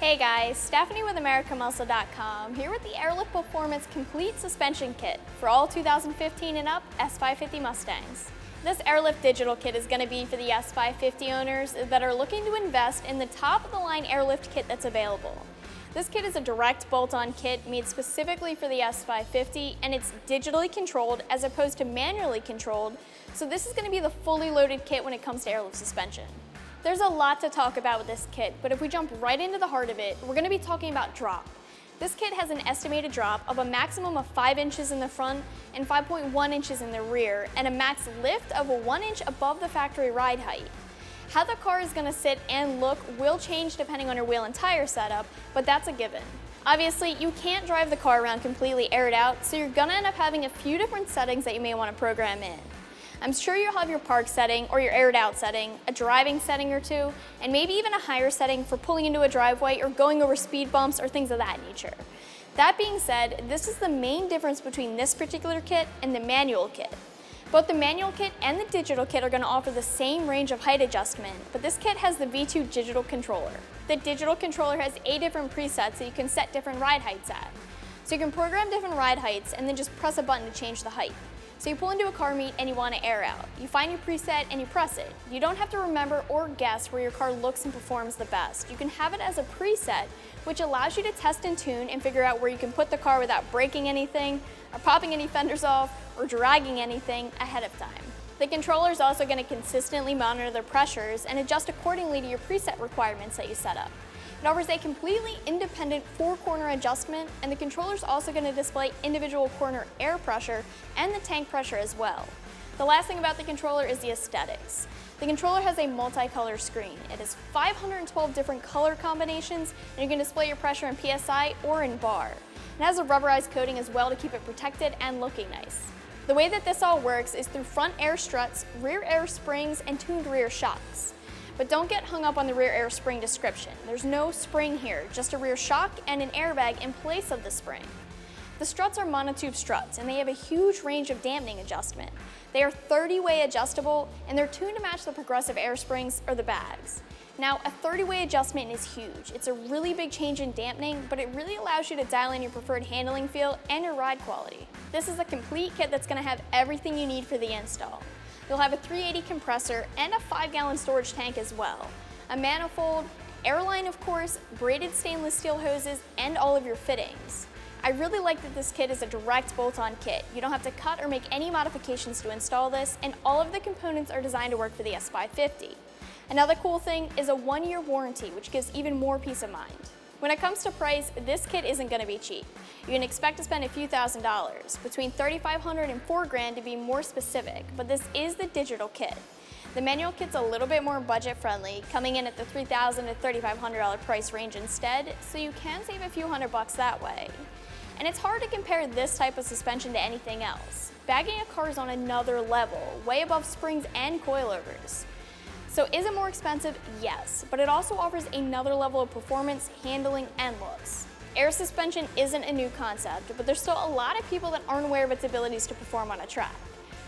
Hey guys, Stephanie with AmericanMuscle.com here with the Airlift Performance Complete Suspension Kit for all 2015 and up S550 Mustangs. This Airlift Digital Kit is going to be for the S550 owners that are looking to invest in the top-of-the-line Airlift kit that's available. This kit is a direct bolt-on kit made specifically for the S550, and it's digitally controlled as opposed to manually controlled, so this is going to be the fully loaded kit when it comes to airlift suspension. There's a lot to talk about with this kit, but if we jump right into the heart of it, we're going to be talking about drop. This kit has an estimated drop of a maximum of 5 inches in the front and 5.1 inches in the rear, and a max lift of 1 inch above the factory ride height. How the car is going to sit and look will change depending on your wheel and tire setup, but that's a given. Obviously, you can't drive the car around completely aired out, so you're going to end up having a few different settings that you may want to program in. I'm sure you'll have your park setting or your aired out setting, a driving setting or two, and maybe even a higher setting for pulling into a driveway or going over speed bumps or things of that nature. That being said, this is the main difference between this particular kit and the manual kit. Both the manual kit and the digital kit are going to offer the same range of height adjustment, but this kit has the V2 digital controller. The digital controller has 8 different presets that you can set different ride heights at. So you can program different ride heights and then just press a button to change the height. So you pull into a car meet and you want to air out. You find your preset and you press it. You don't have to remember or guess where your car looks and performs the best. You can have it as a preset, which allows you to test and tune and figure out where you can put the car without breaking anything, or popping any fenders off, or dragging anything ahead of time. The controller is also going to consistently monitor the pressures and adjust accordingly to your preset requirements that you set up. It offers a completely independent 4-corner adjustment, and the controller is also going to display individual corner air pressure and the tank pressure as well. The last thing about the controller is the aesthetics. The controller has a multicolor screen. It has 512 different color combinations, and you can display your pressure in PSI or in bar. It has a rubberized coating as well to keep it protected and looking nice. The way that this all works is through front air struts, rear air springs, and tuned rear shocks. But don't get hung up on the rear air spring description. There's no spring here, just a rear shock and an airbag in place of the spring. The struts are monotube struts, and they have a huge range of dampening adjustment. They are 30-way adjustable, and they're tuned to match the progressive air springs or the bags. Now, a 30-way adjustment is huge. It's a really big change in dampening, but it really allows you to dial in your preferred handling feel and your ride quality. This is a complete kit that's going to have everything you need for the install. You'll have a 380 compressor and a 5-gallon storage tank as well, a manifold, airline of course, braided stainless steel hoses, and all of your fittings. I really like that this kit is a direct bolt-on kit. You don't have to cut or make any modifications to install this, and all of the components are designed to work for the S550. Another cool thing is a 1-year warranty, which gives even more peace of mind. When it comes to price, this kit isn't going to be cheap. You can expect to spend a few $1,000s, between $3,500 and $4,000 to be more specific, but this is the digital kit. The manual kit's a little bit more budget friendly, coming in at the $3,000 to $3,500 price range instead, so you can save a few $100 that way. And it's hard to compare this type of suspension to anything else. Bagging a car is on another level, way above springs and coilovers. So is it more expensive? Yes, but it also offers another level of performance, handling, and looks. Air suspension isn't a new concept, but there's still a lot of people that aren't aware of its abilities to perform on a track.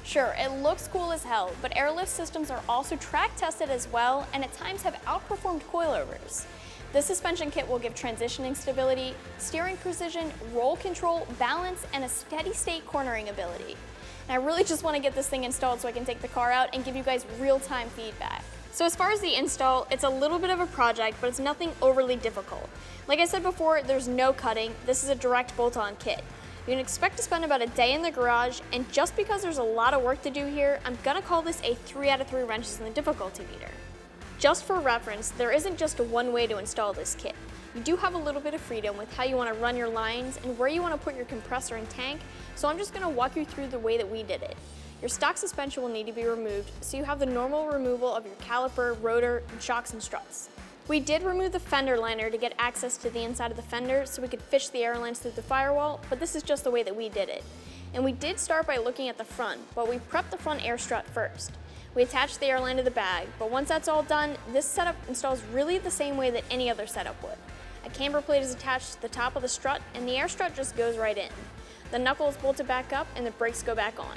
Sure, it looks cool as hell, but airlift systems are also track tested as well, and at times have outperformed coilovers. This suspension kit will give transitioning stability, steering precision, roll control, balance, and a steady state cornering ability. And I really just want to get this thing installed so I can take the car out and give you guys real-time feedback. So as far as the install, it's a little bit of a project, but it's nothing overly difficult. Like I said before, there's no cutting. This is a direct bolt-on kit. You can expect to spend about a day in the garage, and just because there's a lot of work to do here, I'm gonna call this a 3 out of 3 wrenches in the difficulty meter. Just for reference, there isn't just one way to install this kit. You do have a little bit of freedom with how you want to run your lines and where you want to put your compressor and tank, so I'm just going to walk you through the way that we did it. Your stock suspension will need to be removed, so you have the normal removal of your caliper, rotor, and shocks and struts. We did remove the fender liner to get access to the inside of the fender so we could fish the air lines through the firewall, but this is just the way that we did it. And we did start by looking at the front, but we prepped the front air strut first. We attached the air line to the bag, but once that's all done, this setup installs really the same way that any other setup would. A camber plate is attached to the top of the strut, and the air strut just goes right in. The knuckle is bolted back up, and the brakes go back on.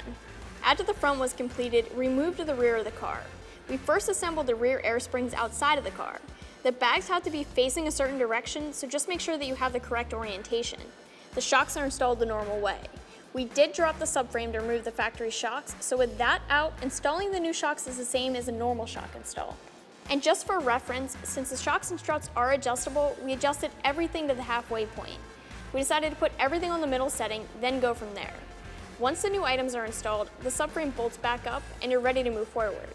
After the front was completed, we moved to the rear of the car. We first assembled the rear air springs outside of the car. The bags have to be facing a certain direction, so just make sure that you have the correct orientation. The shocks are installed the normal way. We did drop the subframe to remove the factory shocks, so with that out, installing the new shocks is the same as a normal shock install. And just for reference, since the shocks and struts are adjustable, we adjusted everything to the halfway point. We decided to put everything on the middle setting, then go from there. Once the new items are installed, the subframe bolts back up and you're ready to move forward.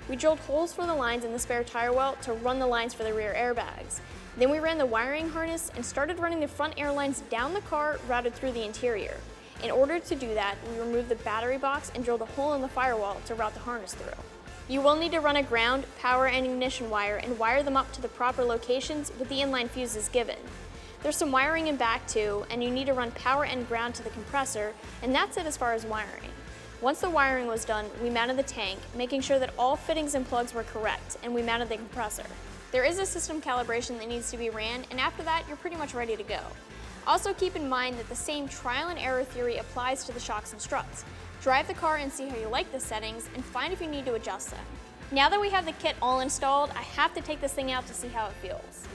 We drilled holes for the lines in the spare tire well to run the lines for the rear airbags. Then we ran the wiring harness and started running the front air lines down the car routed through the interior. In order to do that, we removed the battery box and drilled a hole in the firewall to route the harness through. You will need to run a ground, power, and ignition wire and wire them up to the proper locations with the inline fuses given. There's some wiring in back too, and you need to run power and ground to the compressor, and that's it as far as wiring. Once the wiring was done, we mounted the tank, making sure that all fittings and plugs were correct, and we mounted the compressor. There is a system calibration that needs to be ran, and after that, you're pretty much ready to go. Also keep in mind that the same trial and error theory applies to the shocks and struts. Drive the car and see how you like the settings, and find if you need to adjust them. Now that we have the kit all installed, I have to take this thing out to see how it feels.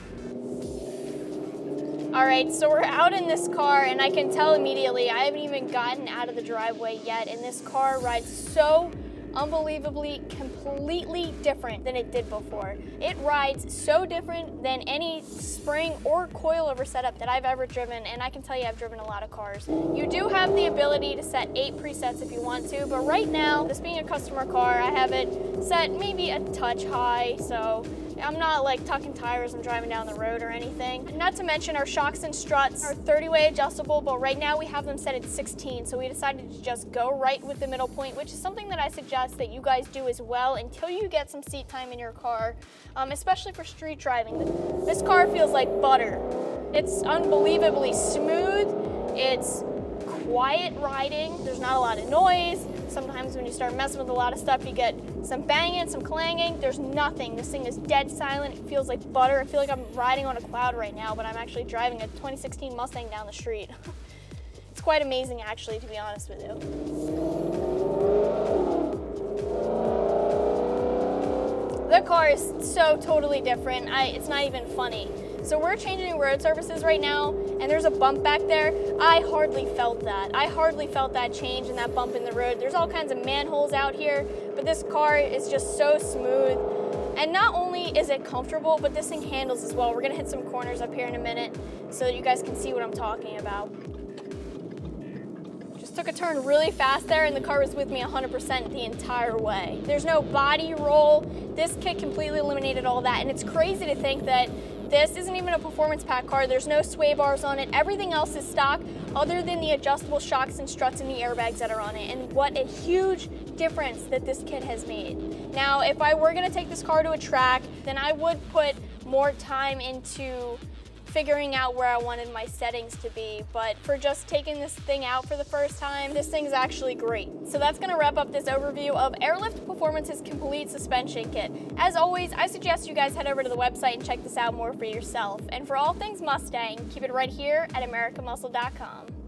All right, so we're out in this car, and I can tell immediately I haven't even gotten out of the driveway yet, and this car rides so unbelievably completely different than it did before. It rides so different than any spring or coilover setup that I've ever driven, and I can tell you I've driven a lot of cars. You do have the ability to set 8 presets if you want to, but right now, this being a customer car, I have it set maybe a touch high, so I'm not like tucking tires and driving down the road or anything. Not to mention our shocks and struts are 30-way adjustable, but right now we have them set at 16, so we decided to just go right with the middle point, which is something that I suggest that you guys do as well until you get some seat time in your car, especially for street driving. This car feels like butter. It's unbelievably smooth. It's quiet riding. There's not a lot of noise. Sometimes when you start messing with a lot of stuff, you get some banging, some clanging. There's nothing. This thing is dead silent. It feels like butter. I feel like I'm riding on a cloud right now, but I'm actually driving a 2016 Mustang down the street. It's quite amazing, actually, to be honest with you. The car is so totally different. It's not even funny. So we're changing road surfaces right now, and there's a bump back there. I hardly felt that. I hardly felt that change and that bump in the road. There's all kinds of manholes out here, but this car is just so smooth. And not only is it comfortable, but this thing handles as well. We're gonna hit some corners up here in a minute so that you guys can see what I'm talking about. Just took a turn really fast there, and the car was with me 100% the entire way. There's no body roll. This kit completely eliminated all that, and it's crazy to think that this isn't even a performance pack car. There's no sway bars on it. Everything else is stock other than the adjustable shocks and struts and the airbags that are on it. And what a huge difference that this kit has made. Now, if I were gonna take this car to a track, then I would put more time into figuring out where I wanted my settings to be, but for just taking this thing out for the first time, this thing's actually great. So that's gonna wrap up this overview of Airlift Performance's complete suspension kit. As always, I suggest you guys head over to the website and check this out more for yourself. And for all things Mustang, keep it right here at AmericanMuscle.com.